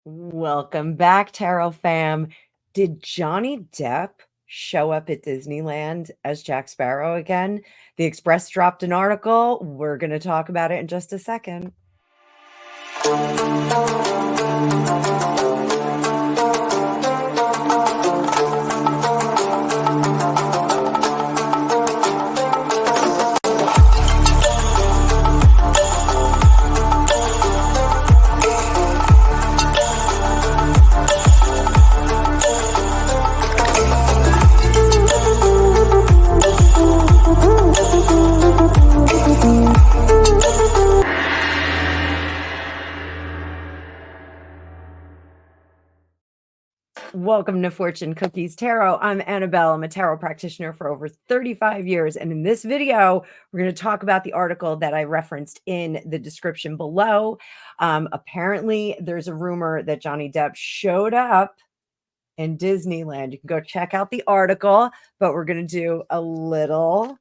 Welcome back, Tarot fam. Did Johnny Depp show up at Disneyland as Jack Sparrow again? The Express dropped an article. We're going to talk about it in just a second. Welcome to Fortune Cookies Tarot. I'm Annabelle. I'm a tarot practitioner for over 35 years. And in this video, we're going to talk about the article that I referenced in the description below. Apparently, there's a rumor that Johnny Depp showed up in Disneyland. You can go check out the article, but we're going to do a little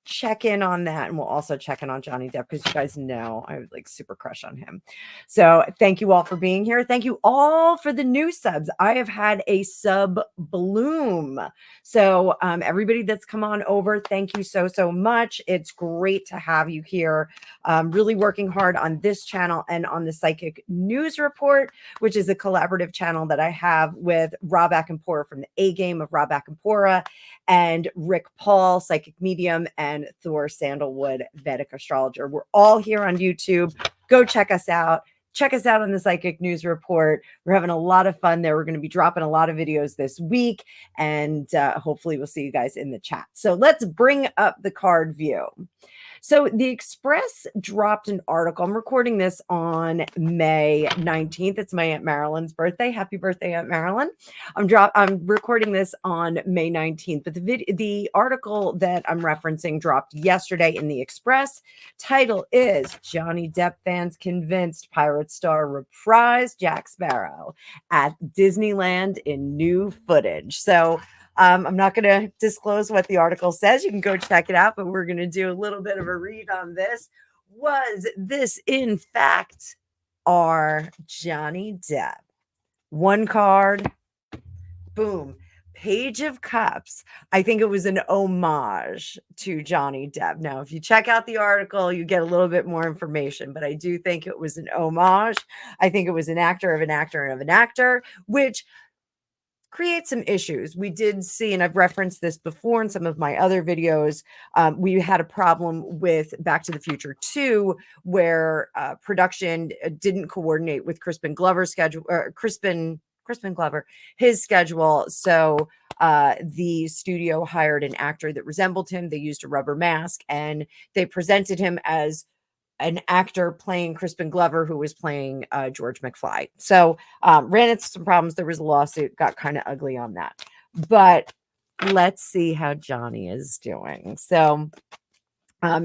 check in on that, and we'll also check in on Johnny Depp because you guys know I would like super crush on him. So thank you all for being here. Thank you all for the new subs. I have had a sub bloom. So everybody that's come on over, thank you so much. It's great to have you here. Really working hard on this channel and on the Psychic News Report, which is a collaborative channel that I have with Rob Akampora from the A Game of Rob Akampora and Rick Paul, Psychic Medium, and Thor Sandalwood, Vedic Astrologer. We're all here on YouTube. Go check us out. Check us out on the Psychic News Report. We're having a lot of fun there. We're going to be dropping a lot of videos this week, and hopefully we'll see you guys in the chat. So let's bring up the card view. So the Express dropped an article. I'm recording this on May 19th. It's my Aunt Marilyn's birthday. Happy birthday, Aunt Marilyn. I'm recording this on May 19th, but the article that I'm referencing dropped yesterday in the Express. Title is Johnny Depp fans convinced pirate star reprised Jack Sparrow at Disneyland in new footage. So I'm not going to disclose what the article says. You can go check it out, but we're going to do a little bit of a read on this. Was this, in fact, our Johnny Depp? One card, boom, Page of Cups. I think it was an homage to Johnny Depp. Now, if you check out the article, you get a little bit more information, but I do think it was an homage. I think it was an actor of an actor of an actor, which create some issues. We did see, and I've referenced this before in some of my other videos, we had a problem with Back to the Future 2, where production didn't coordinate with Crispin Glover's schedule, or Crispin Glover, his schedule. So the studio hired an actor that resembled him. They used a rubber mask, and they presented him as an actor playing Crispin Glover, who was playing George McFly. So ran into some problems. There was a lawsuit, got kind of ugly on that. But let's see how Johnny is doing. So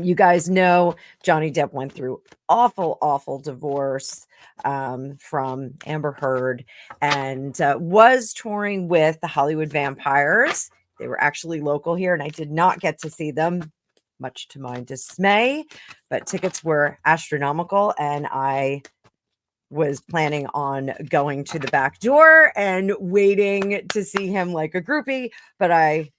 you guys know Johnny Depp went through awful divorce from Amber Heard, and was touring with the Hollywood Vampires. They were actually local here, and I did not get to see them, much to my dismay, but tickets were astronomical, and I was planning on going to the back door and waiting to see him like a groupie, but I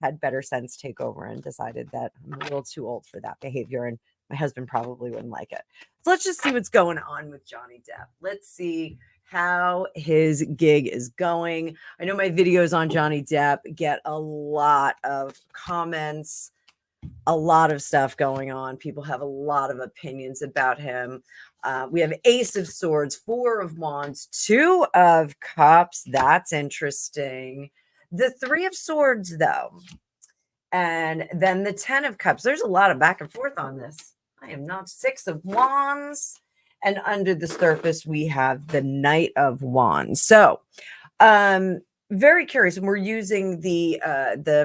had better sense take over and decided that I'm a little too old for that behavior, and my husband probably wouldn't like it. So let's just see what's going on with Johnny Depp. Let's see how his gig is going. I know my videos on Johnny Depp get a lot of comments, a lot of stuff going on. People have a lot of opinions about him. We have Ace of Swords, Four of Wands, Two of Cups. That's interesting. The Three of Swords, though, and then the 10 of Cups. There's a lot of back and forth on this. I am not. Six of Wands, and under the surface, we have the Knight of Wands. So, very curious. And we're using the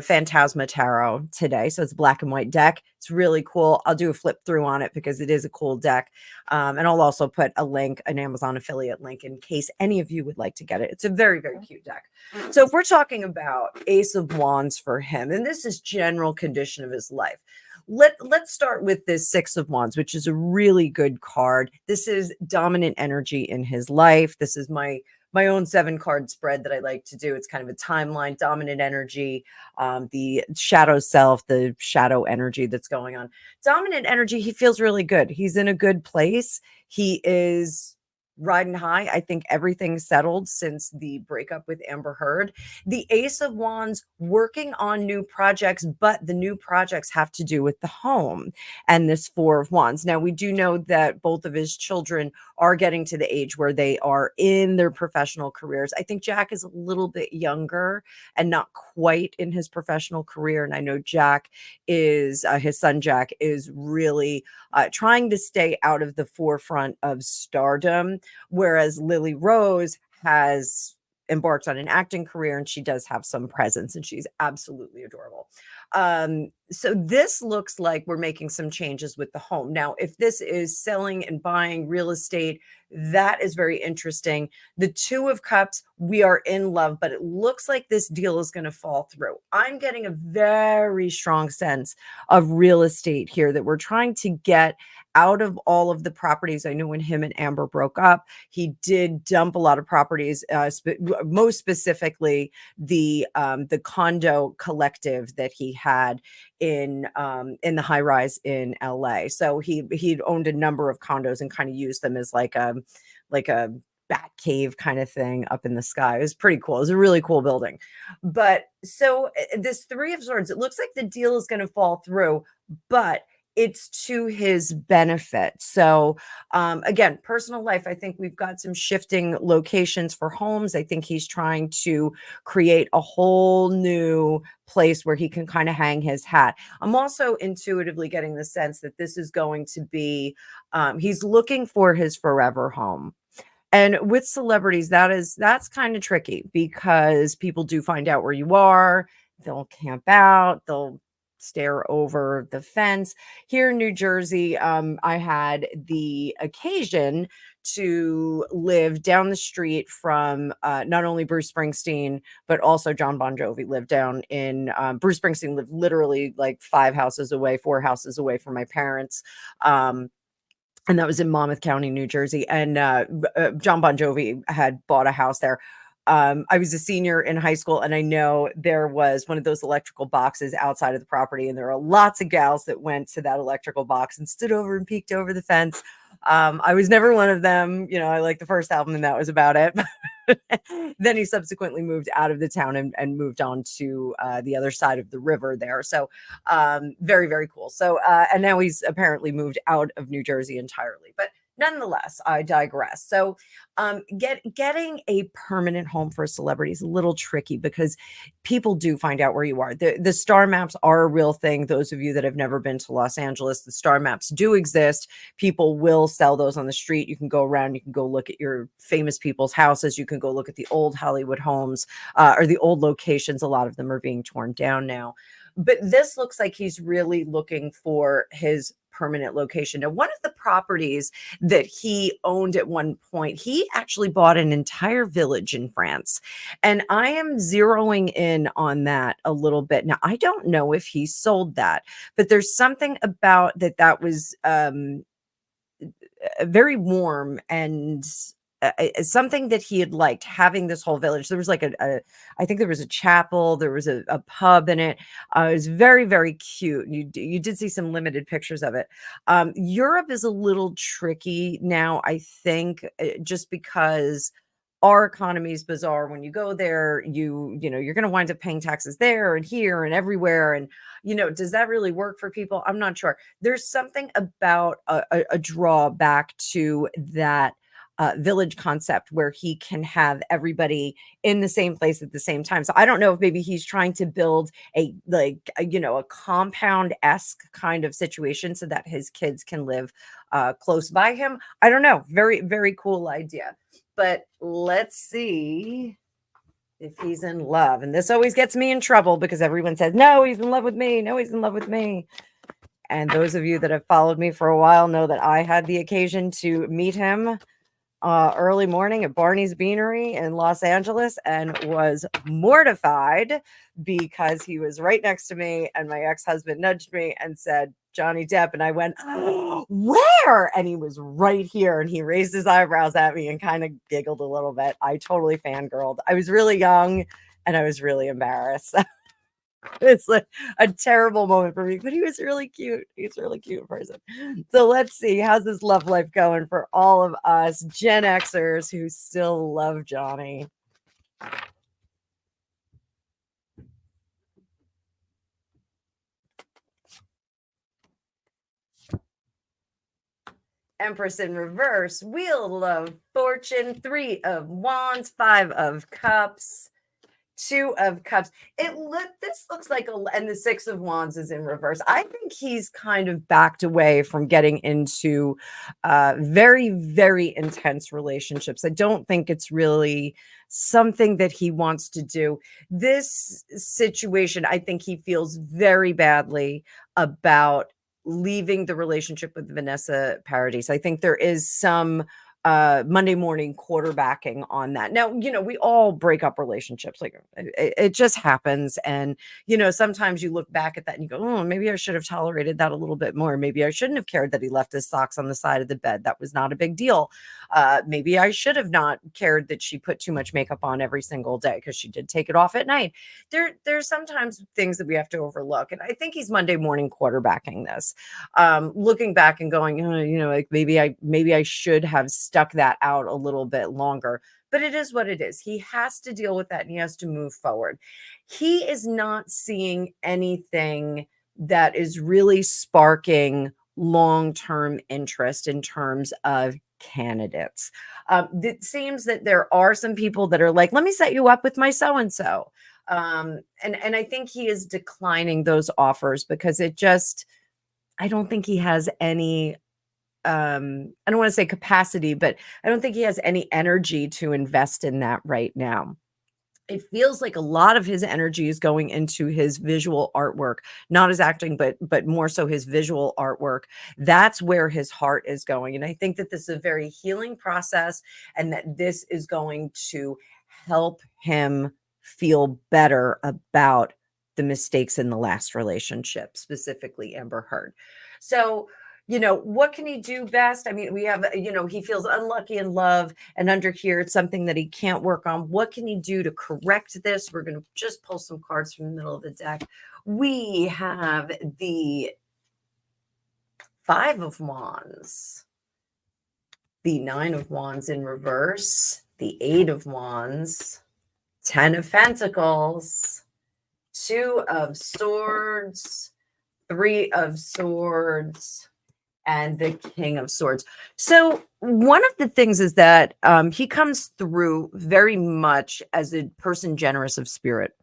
Phantasma Tarot today. So it's a black and white deck. It's really cool. I'll do a flip through on it because it is a cool deck. And I'll also put a link, an Amazon affiliate link, in case any of you would like to get it. It's a very cute deck. So if we're talking about Ace of Wands for him, and this is general condition of his life, Let's start with this Six of Wands, which is a really good card. This is dominant energy in his life. This is my own 7 card spread that I like to do. It's kind of a timeline, dominant energy, the shadow self, the shadow energy that's going on. Dominant energy, he feels really good. He's in a good place. He is riding high. I think everything's settled since the breakup with Amber Heard. The Ace of Wands, working on new projects, but the new projects have to do with the home. And this Four of Wands. Now, we do know that both of his children are getting to the age where they are in their professional careers. I think Jack is a little bit younger and not quite in his professional career. And I know Jack is, his son Jack is really trying to stay out of the forefront of stardom, whereas Lily Rose has embarked on an acting career and she does have some presence and she's absolutely adorable. So this looks like we're making some changes with the home. Now, if this is selling and buying real estate, that is very interesting. The Two of Cups, we are in love, but it looks like this deal is going to fall through. I'm getting a very strong sense of real estate here that we're trying to get out of all of the properties. I know when him and Amber broke up, he did dump a lot of properties, most specifically the condo collective that he had in the high rise in LA. So he'd owned a number of condos and kind of used them as like a bat cave kind of thing up in the sky. It was pretty cool. It was a really cool building. But so this Three of Swords, it looks like the deal is going to fall through, but it's to his benefit. So again, personal life, I think we've got some shifting locations for homes. I think he's trying to create a whole new place where he can kind of hang his hat. I'm also intuitively getting the sense that this is going to be, he's looking for his forever home. And with celebrities, that's kind of tricky because people do find out where you are. They'll camp out. They'll stare over the fence. Here in New Jersey, I had the occasion to live down the street from not only Bruce Springsteen, but also John Bon Jovi lived down in, Bruce Springsteen lived literally like 5 houses away, 4 houses away from my parents. And that was in Monmouth County, New Jersey. And John Bon Jovi had bought a house there. I was a senior in high school, and I know there was one of those electrical boxes outside of the property, and there are lots of gals that went to that electrical box and stood over and peeked over the fence. I was never one of them. You know, I liked the first album, and that was about it. Then he subsequently moved out of the town and moved on to the other side of the river there. So very, very cool. So and now he's apparently moved out of New Jersey entirely. But nonetheless, I digress. So getting a permanent home for a celebrity is a little tricky because people do find out where you are. The star maps are a real thing. Those of you that have never been to Los Angeles, the star maps do exist. People will sell those on the street. You can go around, you can go look at your famous people's houses. You can go look at the old Hollywood homes or the old locations. A lot of them are being torn down now. But this looks like he's really looking for his permanent location. Now, one of the properties that he owned at one point, he actually bought an entire village in France. And I am zeroing in on that a little bit. Now, I don't know if he sold that, but there's something about that was very warm and something that he had liked, having this whole village. There was like I think there was a chapel, there was a pub in it. It was very, very cute. You did see some limited pictures of it. Europe is a little tricky now, I think, just because our economy is bizarre. When you go there, you know, you're going to wind up paying taxes there and here and everywhere. And, you know, does that really work for people? I'm not sure. There's something about a drawback to that village concept where he can have everybody in the same place at the same time. So I don't know if maybe he's trying to build a compound-esque kind of situation so that his kids can live close by him. I don't know. Very, very cool idea. But let's see if he's in love. And this always gets me in trouble because everyone says, no, he's in love with me. No, he's in love with me. And those of you that have followed me for a while know that I had the occasion to meet him early morning at Barney's Beanery in Los Angeles and was mortified because he was right next to me, and my ex-husband nudged me and said, Johnny Depp. And I went, "Oh, where?" And he was right here. And he raised his eyebrows at me and kind of giggled a little bit. I totally fangirled. I was really young and I was really embarrassed. It's like a terrible moment for me, but he was really cute. He's a really cute person. So let's see, how's this love life going for all of us Gen Xers who still love Johnny? Empress in reverse, Wheel of Fortune, 3 of Wands, 5 of Cups, 2 of Cups. This looks like and the 6 of Wands is in reverse. I think he's kind of backed away from getting into very, very intense relationships. I don't think it's really something that he wants to do. This situation, I think he feels very badly about leaving the relationship with Vanessa Paradis. I think there is some Monday morning quarterbacking on that. Now, we all break up relationships. Like it just happens. And, sometimes you look back at that and you go, oh, maybe I should have tolerated that a little bit more. Maybe I shouldn't have cared that he left his socks on the side of the bed. That was not a big deal. Maybe I should have not cared that she put too much makeup on every single day because she did take it off at night. There's sometimes things that we have to overlook. And I think he's Monday morning quarterbacking this, looking back and going, like maybe I should have stuck that out a little bit longer. But it is what it is. He has to deal with that and he has to move forward. He is not seeing anything that is really sparking long-term interest in terms of candidates. It seems that there are some people that are like, let me set you up with my so-and-so. And I think he is declining those offers because I don't think he has any I don't want to say capacity, but I don't think he has any energy to invest in that right now. It feels like a lot of his energy is going into his visual artwork, not his acting, but more so his visual artwork. That's where his heart is going. And I think that this is a very healing process and that this is going to help him feel better about the mistakes in the last relationship, specifically Amber Heard. So, what can he do best? I mean, we have, he feels unlucky in love, and under here, it's something that he can't work on. What can he do to correct this? We're going to just pull some cards from the middle of the deck. We have the 5 of Wands, the 9 of Wands in reverse, the 8 of Wands, 10 of Pentacles, 2 of Swords, 3 of Swords, and the King of Swords. So one of the things is that he comes through very much as a person generous of spirit.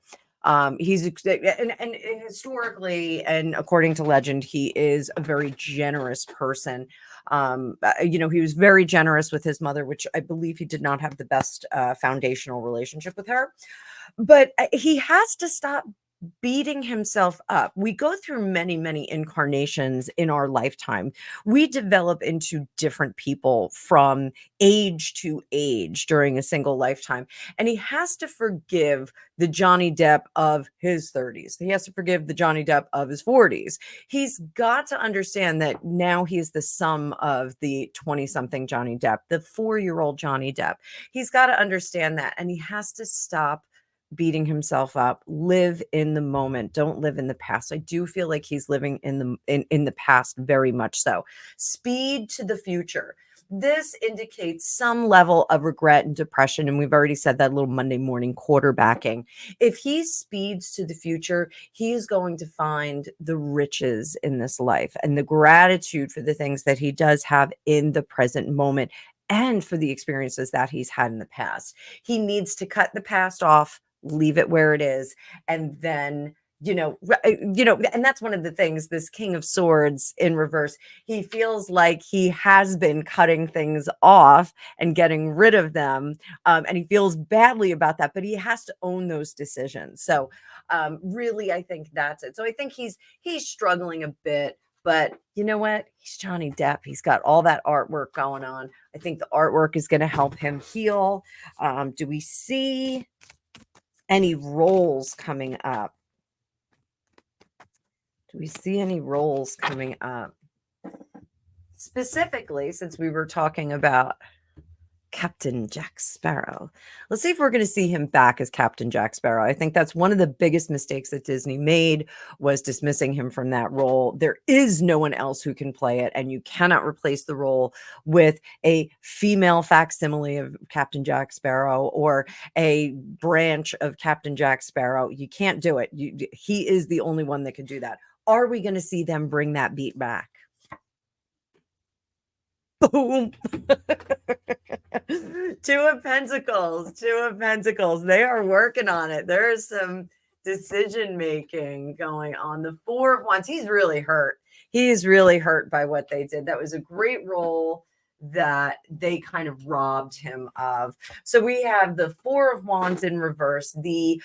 He's and historically and according to legend, he is a very generous person. He was very generous with his mother, which I believe he did not have the best foundational relationship with her. But he has to stop beating himself up. We go through many, many incarnations in our lifetime. We develop into different people from age to age during a single lifetime. And he has to forgive the Johnny Depp of his 30s. He has to forgive the Johnny Depp of his 40s. He's got to understand that now he's the sum of the 20-something Johnny Depp, the 4-year-old Johnny Depp. He's got to understand that. And he has to stop beating himself up, live in the moment, don't live in the past. I do feel like he's living in the past very much so. Speed to the future. This indicates some level of regret and depression, and we've already said that little Monday morning quarterbacking. If he speeds to the future, he is going to find the riches in this life and the gratitude for the things that he does have in the present moment and for the experiences that he's had in the past. He needs to cut the past off, leave it where it is, and then and that's one of the things, this King of Swords in reverse, he feels like he has been cutting things off and getting rid of them, and he feels badly about that, but he has to own those decisions. So really, I think that's it. So I think he's struggling a bit But you know what? He's Johnny Depp. He's got all that artwork going on. I think the artwork is going to help him heal. Do we see any roles coming up? Do we see any roles coming up? Specifically, since we were talking about Captain Jack Sparrow. Let's see if we're going to see him back as Captain Jack Sparrow. I think that's one of the biggest mistakes that Disney made, was dismissing him from that role. There is no one else who can play it, and you cannot replace the role with a female facsimile of Captain Jack Sparrow or a branch of Captain Jack Sparrow. You can't do it. He is the only one that can do that. Are we going to see them bring that beat back? Boom. Two of Pentacles. Two of Pentacles. They are working on it. There's some decision making going on. The Four of Wands. He's really hurt. He's really hurt by what they did. That was a great role that they kind of robbed him of. So we have the Four of Wands in reverse, the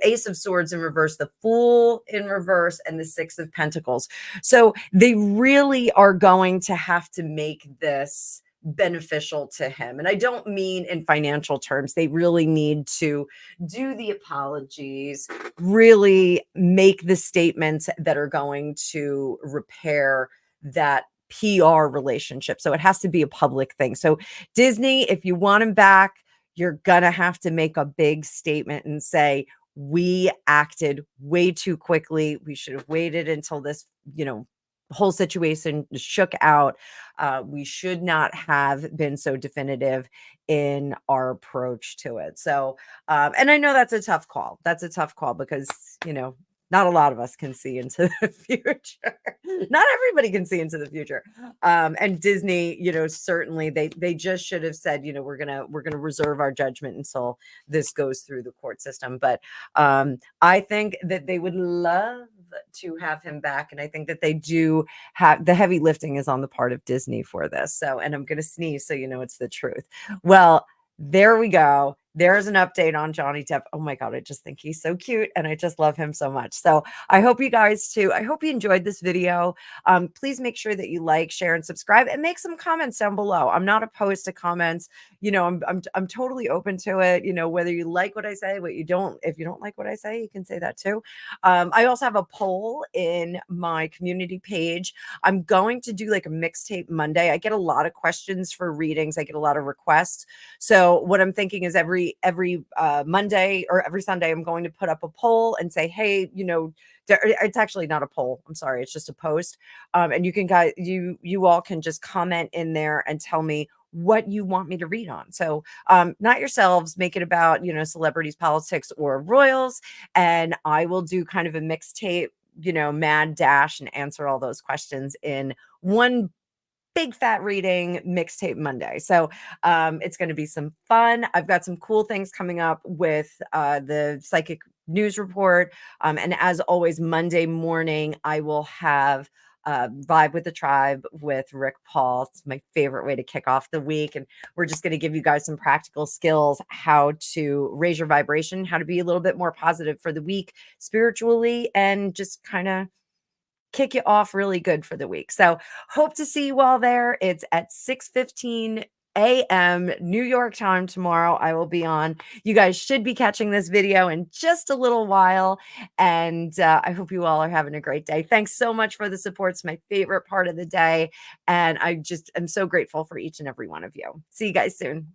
Ace of Swords in reverse, the Fool in reverse, and the Six of Pentacles. So they really are going to have to make this beneficial to him. And I don't mean in financial terms. They really need to do the apologies, really make the statements that are going to repair that PR relationship. So it has to be a public thing. So Disney, if you want him back, you're going to have to make a big statement and say, we acted way too quickly. We should have waited until this, whole situation shook out. We should not have been so definitive in our approach to it. So, and I know that's a tough call. That's a tough call because, not a lot of us can see into the future. Not everybody can see into the future. And Disney, certainly they just should have said, we're gonna reserve our judgment until this goes through the court system. But I think that they would love to have him back, and I think that they do have the heavy lifting is on the part of Disney for this. So, and I'm gonna sneeze so it's the truth. Well, there we go. There's an update on Johnny Depp. Oh my God, I just think he's so cute and I just love him so much. So I hope you guys too. I hope you enjoyed this video. Please make sure that you like, share, and subscribe, and make some comments down below. I'm not opposed to comments. I'm totally open to it. Whether you like what I say, what you don't. If you don't like what I say, you can say that too. I also have a poll in my community page. I'm going to do like a mixtape Monday. I get a lot of questions for readings. I get a lot of requests. So what I'm thinking is every Monday or every Sunday, I'm going to put up a poll and say, hey, it's actually not a poll. I'm sorry. It's just a post. And you can you all can just comment in there and tell me what you want me to read on. So not yourselves, make it about, celebrities, politics, or royals. And I will do kind of a mixtape, mad dash and answer all those questions in one big fat reading mixtape Monday. So it's going to be some fun. I've got some cool things coming up with the psychic news report. And as always, Monday morning, I will have Vibe with the Tribe with Rick Paul. It's my favorite way to kick off the week. And we're just going to give you guys some practical skills, how to raise your vibration, how to be a little bit more positive for the week spiritually, and just kind of kick you off really good for the week. So hope to see you all there. It's at 6:15 a.m. New York time tomorrow. I will be on. You guys should be catching this video in just a little while. And I hope you all are having a great day. Thanks so much for the support. It's my favorite part of the day. And I just am so grateful for each and every one of you. See you guys soon.